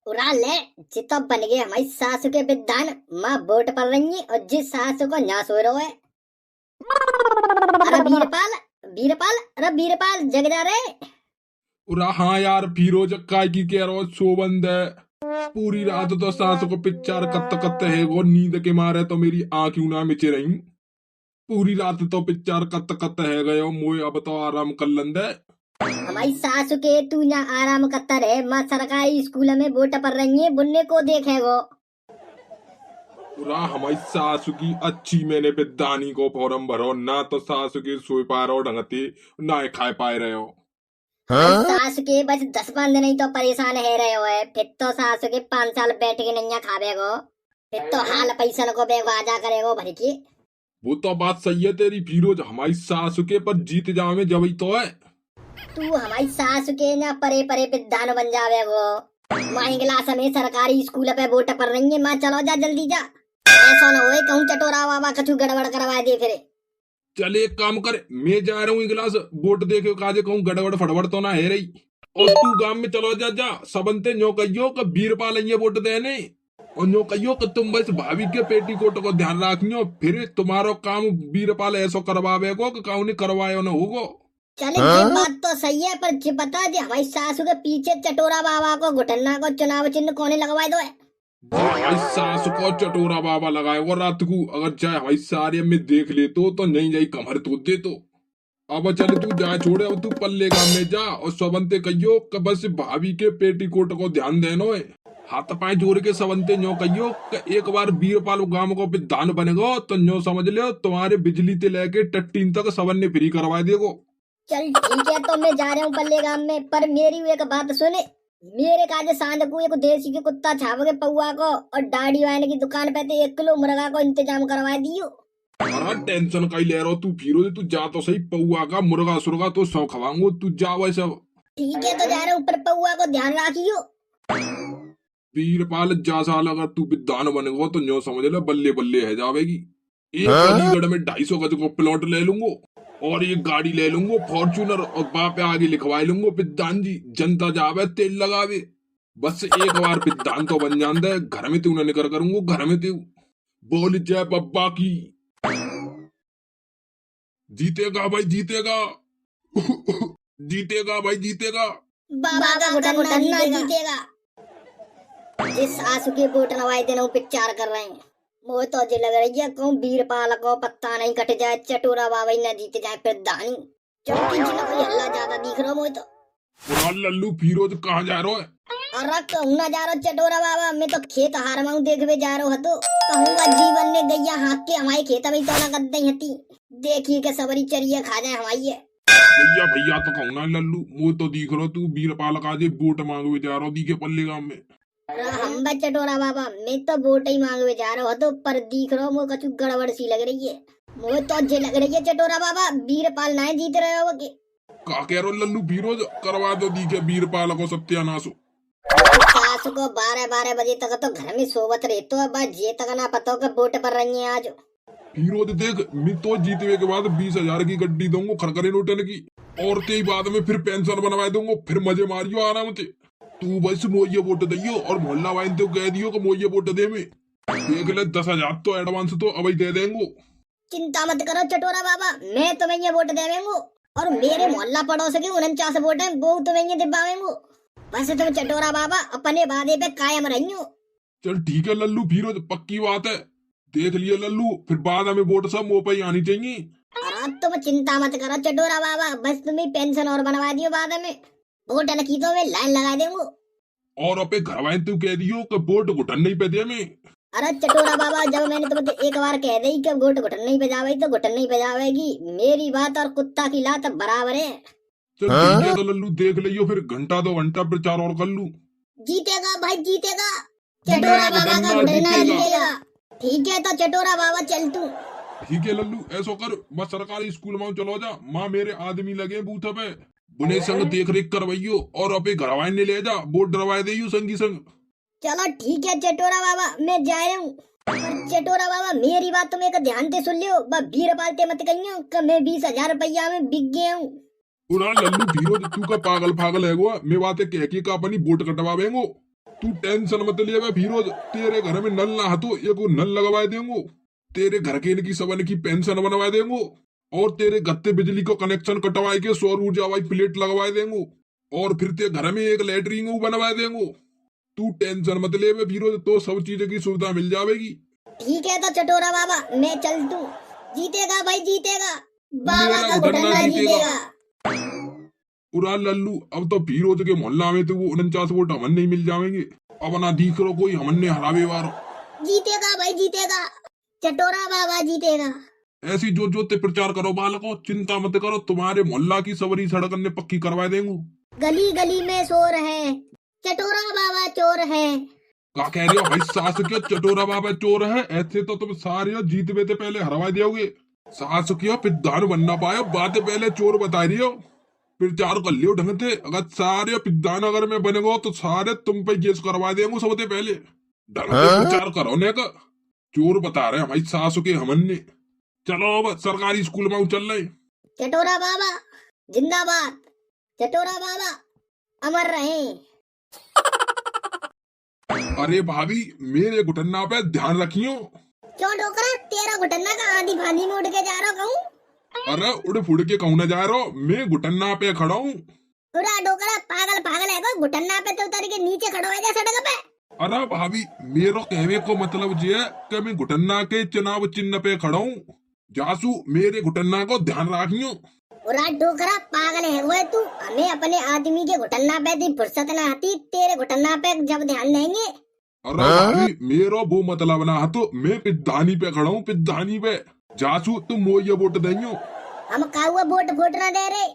उड़ा ले जितो बन गए हमारी सासू के विधान। माँ वोट पड़ रही है और जिस सासू को न्यास हो रहा है। अरे वीरपाल, वीरपाल, अरे वीरपाल जग जा रे। उरा हाँ यार फिरोज काय की कह रहा सो बंद है। पूरी रात तो सांस को पिक्चर कत्त कत्त है वो नींद के मारे तो मेरी आंख यूं ना मिचे रही। पूरी रात तो पिक्चर कत्त कत्त है गयो मोए अब तो आराम कर लंदे। हमारी सासू के तू ना आराम करता रहे। माँ सरकारी स्कूल में वोट पड़ रही है बुन्ने को देखेगो। उरा हमारी सासू की अच्छी मैंने पिदानी को फॉर्म भरो ना तो सासू के सोए पा रहे हो ढंगते ना खाए पाए रहे हो। सास के बस 10 दिन ही तो परेशान है रहे हो है। फिर तो सास के 5 साल बैठ के नहीं खावेगो। फिर तो हाल पैसा को बेवाजा करेगो भर के। वो तो बात सही है तेरी फिरोज हमारी सासू के पर जीत जावे जब ही तो है। तू हमारी सास के ना परे परे विधान बन जावेगो। माँ इंग्लास में सरकारी स्कूल पे वोट पड़ रही है। माँ चलो जा जल्दी जा। ऐसा ना होए कहूँ चटोरा बाबा कछु गड़बड़ करवा दे फिर। चल एक काम कर मैं जा रहा हूँ एक गिलास वोट दे के काजे कहूँ गड़बड़ फड़बड़ तो ना है रही। और तू गांव में चलो जा सबनते न्यो कहियो कि वीरपाल ये वोट देने। और न्यो कहियो कि तुम बस भाभी के पेटीकोट को ध्यान रखियो फिर तुम्हारो काम वीरपाल ऐसो करवावे को कि काउ नहीं करवायो न होगो। चले ये बात तो सही है पर जे बता दे हमारी सासू के पीछे चटोरा बाबा को घुटना को चुनाव चिन्ह कोने लगवाए दो है। भाई सास को चटोरा बाबा लगाए वो रात को अगर चाहे भाई सारे में देख ले तो नहीं जाई कमर तो दे तो। अब चल तू जा छोड़े अब तू पल्ले गांव में जा और सबंते कहियो कि बस भाभी के पेटीकोट को ध्यान देनो है। हाथ पाए जोड़ के सबंते न्यो कहियो कि एक बार वीरपाल गांव को विधान बनेगो तो न्यो समझ लो तुम्हारे बिजली ते लेके टट्टीन तक सबन ने फ्री करवा देगो। चल ठीक है तो मैं जा रहा हूँ पल्ले गांव में पर मेरी एक बात सुने। मेरे काजे सांझ को एक देसी के कुत्ता छाप के पौआ को और दाढ़ी वाइन की दुकान पे तो 1 किलो मुर्गा को इंतजाम करवा दियो। अरे टेंशन का ही ले रहा तू फिरोज तू जा तो सही पौआ का मुर्गा सुरगा तो सौ खवाऊंगो तू जा वैसे सब। ठीक है तो जा रहा हूँ पर पौआ को ध्यान रखियो। वीरपाल जा साल अगर तू विद्वान बनेगो तो न्यो समझ ले बल्ले बल्ले है जावेगी। एक अलीगढ़ में 250 गज को प्लॉट ले लूंगो और एक गाड़ी ले लूंगो फॉर्च्यूनर और बाप आगे लिखवा लूंगो विद्वान जी जनता जावे तेल लगावे। बस एक बार विद्वान तो बन जान दे घर में तू न निकर करूंगो घर में तू बोल जय पप्पा की। जीतेगा भाई जीतेगा जीतेगा भाई जीतेगा। बाबा का घुटना जीतेगा। जिस सासू के वोट नवाए दिन पिक्चर कर रहे हैं वो तो जे लग रही है कहूँ वीरपाल को पत्ता नहीं कट जाए चटोरा बाबा ही न जीत जाए फिर दानी। चौकी जिला कोई हल्ला ज्यादा दिख रहा मुझे तो। लल्लू फिरोज कहाँ जा रहा है? और कहूँ ना जा रहा चटोरा बाबा मैं तो खेत हार माऊ देखवे जा रहा तो कहूँगा जीवन ने गैया हाँक के हमारे खेत में तो ना कर दई हती। देखिए के सबरी चरिया खा जाए हमारी है। भैया भैया तो कहूँ ना लल्लू वो तो दिख रहा तू वीरपाल का जे वोट मांगवे जा रहा दी के पल्ले गांव में। हम चटोरा बाबा मैं तो वोट ही मांगवे जा रहा हूँ तो पर दिख रहा हूँ कछु गड़बड़ सी लग रही है। मुझे तो जे लग रही है चटोरा बाबा वीरपाल ना जीत रहे हो के। का कह रहा लल्लू फिरोज करवा दो दी के वीरपाल को सत्यानाश। सास को 12 बजे तक तो घर में सोवत रहे तो अब जे तक ना पता के वोट पर रही है आज। फिरोज देख मैं तो जीतने के बाद 20,000 की गड्डी दूंगा खड़खड़े नोटन की और कई बाद में फिर पेंशन बनवा दूंगा फिर मजे मारियो आराम से। तू बस मोये वोट दियो और मोहल्ला वाइन तो कह दियो कि मोये वोट दे में देख ले 10,000 तो एडवांस तो अभी दे देंगे। चिंता मत करो चटोरा बाबा मैं तुम्हें ये वोट देवेंगो और मेरे मोहल्ला पड़ोस के 49 वोट है वो तुम्हें ये दिबावेंगो। बस तुम चटोरा बाबा अपने वादे पे कायम रहियो। चल ठीक है लल्लू फिरोज पक्की बात है देख लिया लल्लू फिर बाद में वोट सब मुँह पे आनी चाहिए। अरे तुम चिंता मत करो चटोरा बाबा बस तुम्हें पेंशन और बनवा दियो बाद में वोट की तो मैं लाइन लगा देंगो। और अपने घर वाले तू कह दियो कि वोट घुटन नहीं पे दे में। अरे चटोरा बाबा जब मैंने तुम्हें एक बार कह दी कि वोट घुटन नहीं पे जावेगी तो घुटन नहीं पे जावेगी। मेरी बात और कुत्ता की लात बराबर है। चल ठीक है तो लल्लू देख लियो फिर घंटा 2 घंटा प्रचार और कर लू। जीतेगा भाई जीतेगा चटोरा बाबा का घुटना जीतेगा। ठीक है तो चटोरा बाबा चल तू। ठीक है लल्लू ऐसा कर बस सरकारी स्कूल में चलो जा माँ मेरे आदमी लगे बूथ पे बुने संग देख रेख करवाइयो और अपने घर वाले ने ले जा वोट डरवाए दियो संगी संग। चलो ठीक है चटोरा बाबा मैं जा रहा हूँ। चटोरा बाबा मेरी बात तुम एक ध्यान से सुन लियो वीरपाल ते मत कहियो कि मैं 20,000 रुपया में बिक गया हूँ। उड़ा लल्लू फिरोज तू का पागल पागल है वो मैं बातें कह के का अपनी वोट कटवावेंगो। तू टेंशन मत ले बे फिरोज, तेरे घर में नल ना हतो एक वो नल लगवा देंगो, तेरे घर के इनकी सबन की पेंशन बनवा देंगो, और तेरे गत्ते बिजली को कनेक्शन कटवाए के सौर ऊर्जा वाली प्लेट लगवा देंगो, और फिर ते घर में एक लेटरिन बनवा देंगो। तू टेंशन मत ले बे फिरोज, तो सब चीज की सुविधा मिल जाएगी। ठीक है तो चटोरा बाबा मैं चल तू, जीतेगा भाई जीतेगा, बाबा मेरा का घुटना घुटना जीतेगा। जीतेगा। पूरा लल्लू, अब तो फिरोज के मोहल्ला में तो वो 49 वोट हमन नहीं मिल जाएंगे। अब ना दिख रो कोई हमने हरावे वारो। जीतेगा भाई जीतेगा, चटोरा बाबा जीतेगा। ऐसी जो जो ते प्रचार करो बालको, चिंता मत करो, तुम्हारे मोहल्ला की सबरी सड़क ने पक्की करवा देंगे। गली गली में शोर है, चटोरा बाबा चोर है। क्या कह रहे हो भाई सास के चटोरा बाबा चोर है? ऐसे तो तुम सारे जीतवे थे पहले हरवा दियोगे। सास किया पिद्धान बनना पाए, बातें पहले चोर बता रही हो, प्रचार कर लियो ढंग से। अगर सारे पिद्धान अगर मैं बनेगो तो सारे तुम पे केस करवा देंगे सबसे पहले। ढंग से प्रचार करो ने का, चोर बता रहे हैं भाई सास के हमन ने। चलो अब सरकारी स्कूल में चल रहे। चटोरा बाबा जिंदाबाद, चटोरा बाबा अमर रहे। अरे भाभी मेरे घुटना पे ध्यान रखियो। क्यों डोकरा, तेरा घुटना का आंधी फांदी में उड़ के जा रहा कहूँ? अरे उड़ फुड़ के कहूँ न जा रहा, मैं घुटना पे खड़ा हूँ। पूरा डोकरा पागल पागल है को, घुटना पे तो उतर के नीचे खड़ो है सड़क पे। अरे भाभी मेरा कहने को मतलब ये है कि मैं घुटना के चुनाव चिन्ह पे खड़ा हूँ। जासू मेरे घुटना को ध्यान रखियो। पूरा डोकरा पागल है वो तू, हमें अपने आदमी के घुटना पे दी फुर्सत न आती, तेरे घुटना पे जब ध्यान देंगे। अरे भाभी मेरा वो मतलब ना तो मैं पिद्धानी पे खड़ा हूँ, पिद्धानी पे। जासू तुम वो ये वोट देंगे। हम काहुआ वोट वोट न दे रहे,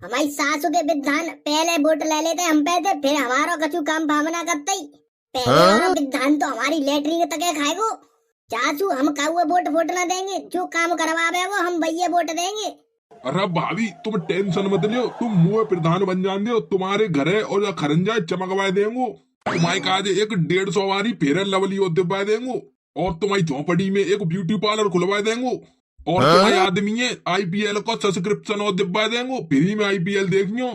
हमारी सासू के विधान पहले वोट ले लेते हम पे थे, फिर हमारा कछु काम भावना करते ही। पहले वाला विधान तो हमारी लेटरिन तक खाएगो। चाचू हम काहुआ वोट वोट न देंगे, जो काम करवावे वो हम भैया वोट देंगे। अरे भाभी तुम टेंशन मत लियो, तुम मुँह प्रधान बन जान दो, तुम्हारे घरे और खरंजा चमकवा देंगो। तुम्हारे काज एक 150 वारी फेयर लवली और दिलवा देंगो, और तुम्हारी झोपड़ी में एक ब्यूटी पार्लर खुलवा देंगो, और तुम्हारे आदमी IPL को सब्सक्रिप्शन और दिलवा देंगो, फ्री में IPL देखियो।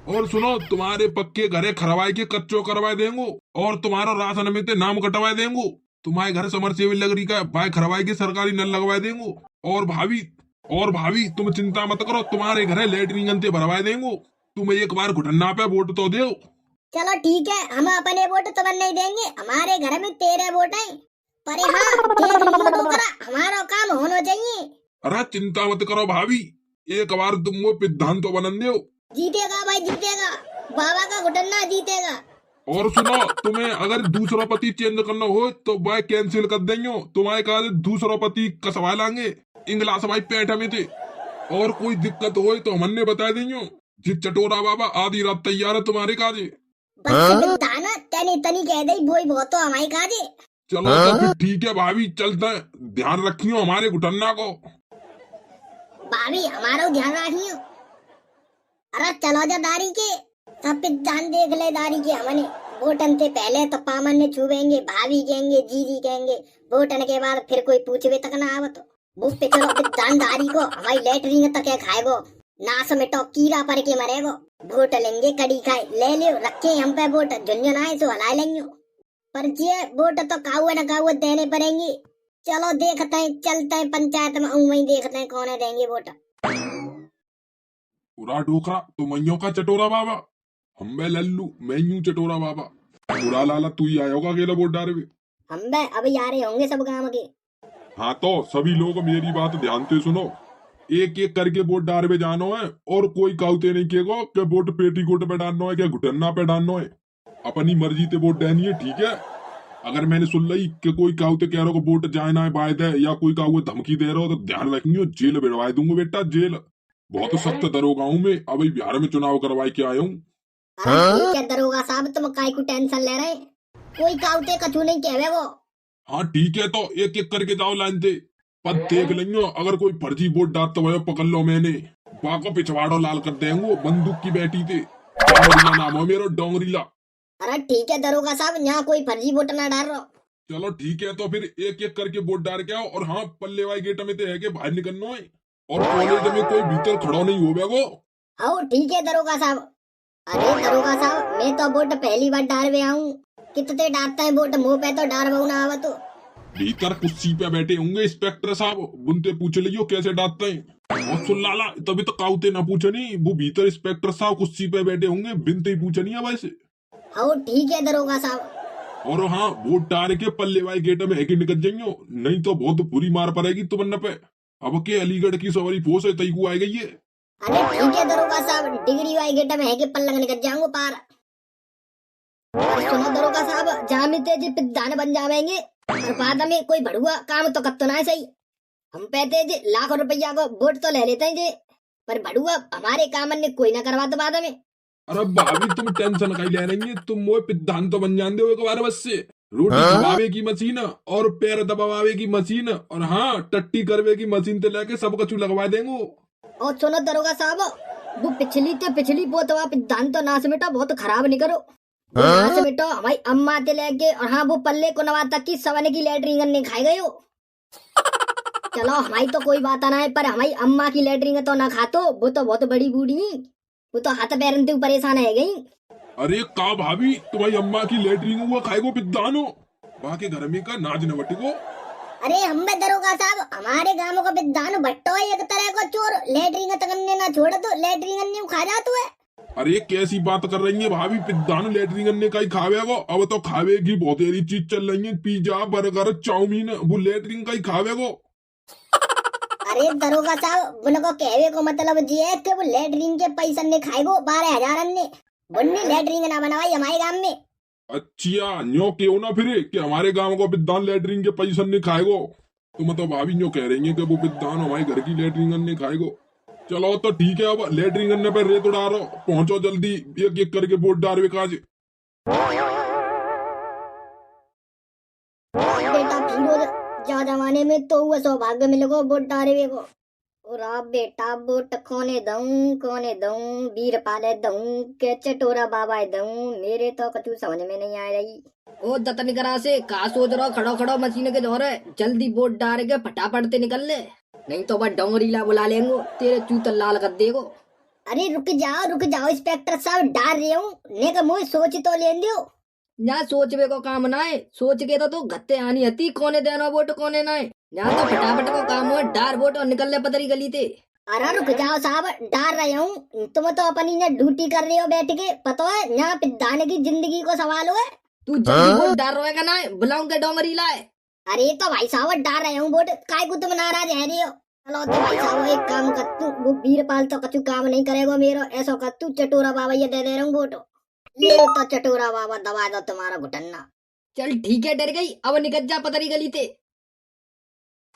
और सुनो तुम्हारे पक्के घरे खरवाए के कच्चो करवा देंगो, और तुम्हारा राशन में ते नाम कटवा देंगो। तुम्हारे घर समरसेबल लग रही का भाई खरवाए के सरकारी नल लगवा देंगो। और भाभी तुम चिंता मत करो, तुम्हारे घरे लेटरिन ते भरवा देंगो। तुम एक बार घुटना पे वोट तो दो। चलो ठीक है, हम अपने वोट तो नहीं देंगे, हमारे घर में तेरे वोट है, पर हाँ देख लियो डोकरा, हमारा काम होना चाहिए। अरे चिंता मत करो भाभी, एक बार तुम वो पिद्धान तो बनन दो। जीतेगा भाई जीतेगा, बाबा का घुटना जीतेगा। और सुनो तुम्हें अगर दूसरा पति चेंज करना हो तो भाई कैंसिल कर देंगे, तुम्हारे काज दूसरा पति कसवा लांगे, इंग्लास भाई पेट में थे। और कोई दिक्कत हो तो हमने बता देंगे, जी चटोरा बाबा आधी रात तैयार है तुम्हारे काजे। तनी तनी कह दे बोई बहुत तो हमारी काजे। चलो तो फिर ठीक है भाभी चलते हैं, ध्यान रखियो हमारे घुटना को। भाभी हमारा ध्यान रखियो। अरे चलो जा दारी के सब ध्यान देख ले, दारी के हमने वोटन से पहले तो पामन ने छुएंगे, भाभी कहेंगे, जीजी कहेंगे, वोटन के बाद फिर कोई पूछवे तक ना आवत। वो पे चलो विधान दारी को हमारी लेटरिन तक खाएगो, नास में तो कीड़ा पर के मरेगो। वोट लेंगे कड़ी खाए ले लियो, रखे हम पे वोट, झुंझुन आए सो हला लेंगे, पर ये वोट तो काहुआ न काहुआ देने पड़ेंगे। चलो देखते हैं, चलते हैं पंचायत में, वहीं देखते हैं कौन देंगे वोट। पूरा डोकरा तो मैयों का चटोरा बाबा, हम मैं लल्लू मैं यूं चटोरा बाबा। पूरा लाला तू ही आया होगा अकेला वोट डाले हुए। हम बे अभी आ रहे होंगे सब गांव के। हाँ तो सभी लोग मेरी बात ध्यान से सुनो, एक एक करके वोट डाले में जानो है, और कोई काउते नहीं केगो कि वोट पेटीकोट पे डालना है क्या घुटना पे डालना है। अपनी मर्जी से वोट देनी है, ठीक है। अगर मैंने सुन ली कि कोई काउते कह रहा हो वोट जाना है बाय दे, या कोई काउते धमकी दे रहा हो, तो ध्यान रखियो जेल भिड़वा दूंगा बेटा, जेल। बहुत सख्त दरोगा हूँ मैं, अभी बिहार में चुनाव करवाए के आया हूँ। ठीक है दरोगा साहब, तुम काय को टेंशन ले रहे, कोई काउते कछु नहीं कहवे वो। हाँ ठीक है, तो एक एक करके जाओ लाइन से, पर देख लेंगे अगर कोई फर्जी वोट डालता हुआ पकड़ लो मैंने, बाको पिछवाड़ो लाल कर देंगे बंदूक की बैठी थे। डोंगरीला नाम हो मेरा, डोंगरीला। अरे ठीक है दरोगा साहब, यहाँ कोई फर्जी वोट ना डाल रहा। चलो ठीक है, तो फिर एक एक करके वोट डाल के आओ। और हाँ पल्ले वाले गेट में तो है कि बाहर निकलना है, और कॉलेज में कोई भीतर खड़ा नहीं हो बेगो। हाँ ठीक है दरोगा साहब। अरे दरोगा साहब, मैं तो वोट पहली बार डाल रहा हूँ, कितने डांटते हैं वोट मुंह पे तो डार बहु ना आवा तो। भीतर कुर्सी पे बैठे होंगे इंस्पेक्टर साहब, बुनते पूछ लियो कैसे डांटते हैं। और सुन लाला, तभी तो काउते ना पूछे नहीं, वो भीतर इंस्पेक्टर साहब कुर्सी पे बैठे होंगे, बिनते ही पूछे नहीं है वैसे। हाँ ठीक है दरोगा साहब। और हाँ, वोट डाल के पल्ले वाले गेट में है कि निकल जाइयो, नहीं तो बहुत बुरी मार पड़ेगी तुमने पे। अब के अलीगढ़ की सवारी फोर्स है तई को आ गई है। अरे ठीक है दरोगा साहब, डिग्री वाई गेट में है कि पल्लंग निकल जाऊंगा पार। और सुनो दरोगा साहब, जामिते जी पिद्दान बन जावेंगे और बाद में कोई भड़ुआ काम तो कब तो ना है सही। हम कहते जी लाखों रुपया को वोट तो ले लेते हैं जी, पर भड़ुआ हमारे काम ने कोई ना करवा तो बाद में। अरे भाभी तुम टेंशन कहीं ले रही है, तुम मोए पिद्धान तो बन जान दो एक बार बस से। रोटी दबावे की मशीन और पैर दबावे की मशीन और हाँ टट्टी करवे की मशीन से लेके सब कछु लगवा देंगे। और सुनो दरोगा साहब, वो पिछली पोतवा पिद्धान तो नाश मिटा बहुत खराब नहीं करो। वो नाश मिटो हमारी अम्मा ते लेके और हाँ वो पल्ले को नवा तक की सवन की लेटरिंग नहीं खाई गई हो। चलो हमारी तो कोई बात ना है, पर हमारी अम्मा की लेटरिंग तो ना खातो, वो तो बहुत बड़ी बूढ़ी, वो तो हाथ पैरन से परेशान है गई। अरे का भाभी, तुम्हारी अम्मा की लेटरिंग हुआ खाएगो पिद्दानो, बाकी घर में का नाज न बटेगो। अरे हम में दरोगा साहब, हमारे गांव का पिद्दानो भट्टो है एक तरह को चोर, लेटरिंग तकन्ने ना छोड़ तो लेटरिंग खा जा तू है। अरे कैसी बात कर रही है भाभी, पिद्दानो लेटरिंग का ही खावेगो। अब तो खावेगी बहुत सारी चीज चल रही है, पिज्जा बर्गर चाउमीन, वो लेटरिंग का ही खावेगो। अरे दरोगा साहब, उनको कहवे को मतलब जी है कि वो लेटरिंग के पैसा ने खाएगो 12,000 ने, बुन्नी लेटरिंग ना बनवाई हमारे गांव में। अच्छा न्यो क्यों ना फिर कि हमारे गांव को पिद्दान लेटरिंग के पैसा नहीं खाएगो। तुम तो भाभी न्यो कह रही है कि वो पिद्दान हमारे घर की लेटरिंग नहीं खाएगो। चलो तो ठीक है, अब लेटरिंग पे रेत उड़ा रहो, पहुंचो जल्दी, एक एक करके वोट डाल विकास। बेटा फिरोज, जा जमाने में तो हुआ सौभाग्य मिलेगो वोट डाले को। और आप बेटा वोट कोने दऊं, वीर पाले दऊं के चटोरा बाबा दऊं, मेरे तो कछु समझ में नहीं आ रही। ओ दतन करा से का सोच रहा, खड़ो मशीन के जोर है, जल्दी वोट डाल के फटाफट ते निकल ले, नहीं तो वह डोंगरीला बुला लेंगो, तेरे चूतल लाल कर देगो। अरे रुक जाओ इंस्पेक्टर साहब, डाल रहे हूँ, ने का मुझे सोच तो लेन दो। ना सोचवे को काम ना है, सोच के तो गत्ते आनी हती, कोने देना वोट कोने ना है, यहाँ तो फटाफट को काम है, डार वोट और निकल ले पतरी गली ते। अरे रुक जाओ साहब, डाल रहे हूँ, तुम तो अपनी ना ड्यूटी कर रहे हो बैठ के, पता है यहाँ पिद्दाने की जिंदगी को सवाल है। तू जल्दी वोट डाल रहेगा ना, बुलाऊं के डोंगरीला है। अरे तो भाई साहब डाल रहे हूँ वोट, काय को तुम नाराज है रही हो। चलो तो भाई साहब एक काम कर तू, वो वीरपाल तो कछु काम नहीं करेगा मेरो, ऐसा कर तू चटोरा बाबा ये दे रहा हूँ वोट, ले तो चटोरा बाबा दबा दो तुम्हारा घुटन्ना। चल ठीक है, डर गई, अब निकल जा पतरी गली ते।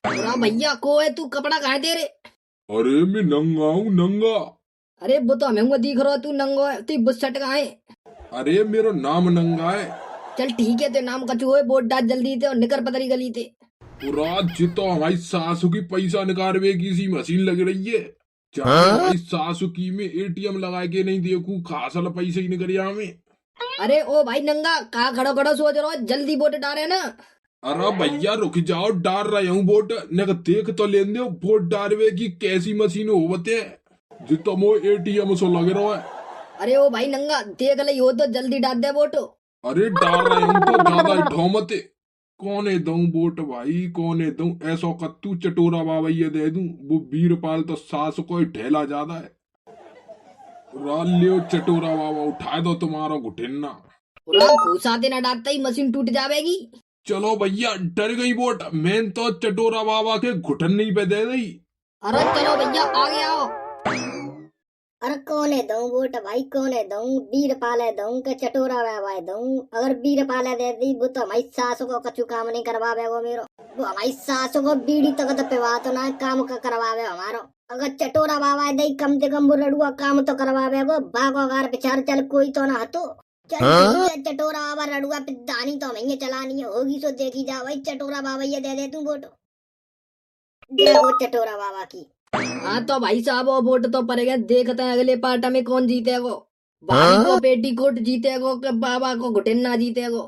भैया को है तू, कपड़ा कहाँ दे रे? अरे मैं नंगा हूँ नंगा। अरे वो तो हमें दिख रहा, तू नंगो है, तू बुस्सट कहाँ है? अरे मेरा नाम नंगा है। चल ठीक है, तो नाम कछु है, वोट डाल जल्दी थे और निकर पतरी गली थे। रात जी तो हमारी सासू की पैसा निकालवे की सी मशीन लग रही है, जहाँ हमारी सासू की में एटीएम लगा के नहीं देखू, खासल पैसे ही निकल हमें। अरे ओ भाई नंगा, कहाँ खड़ो सोच रहा हो, जल्दी वोट डाले ना। अरे भैया रुक जाओ, डाल रहे हूँ वोट, ने देख तो लेन दो वोट डालवे की कैसी मशीन होते जो तो मो एटीएम सो लग रहा है। अरे ओ भाई नंगा, देख ले हो तो जल्दी डाल दे वोट। अरे डाल रहे हूँ तो ज्यादा ढोमते, कौने दूं वोट भाई, कौने दूं, ऐसा कत्तू चटोरा बाबा ये दे दूं, वो वीरपाल तो सास को ढेला ज्यादा है। लियो चटोरा बाबा, उठा दो तुम्हारा घुटन्ना। घुसा देना, डालता ही मशीन टूट जाएगी। चलो भैया, डर गई वोट, मैं तो चटोरा बाबा के घुटन्ने पे दे दी। अरे चलो भैया आगे आओ। अरे कोने दूं वोट भाई, कोने दूं, वीरपाले दूं के चटोरा बाबा दूं। अगर वीरपाले दे दी वो तो हमारी सासू को कछु काम नहीं करवावे वो मेरो, वो हमारी सासू को बीड़ी तक तो पिवा तो ना काम का करवावे हमारो। अगर चटोरा बाबा दे कम से कम वो लड़ुआ काम तो करवावे वो, बागो अगर बेचार चल कोई तो ना हतो। चल चटोरा बाबा लड़ुआ पिद्दानी तो हमें चलानी होगी, सो देखी जा भाई, चटोरा बाबा ये दे तू वोट, दे वो चटोरा बाबा की। हाँ तो भाई साहब वो वोट तो पड़ेगा, देखते हैं अगले पार्ट में कौन जीतेगो, भाभी को पेटीकोट जीतेगो कि बाबा को घुटन्ना जीतेगो।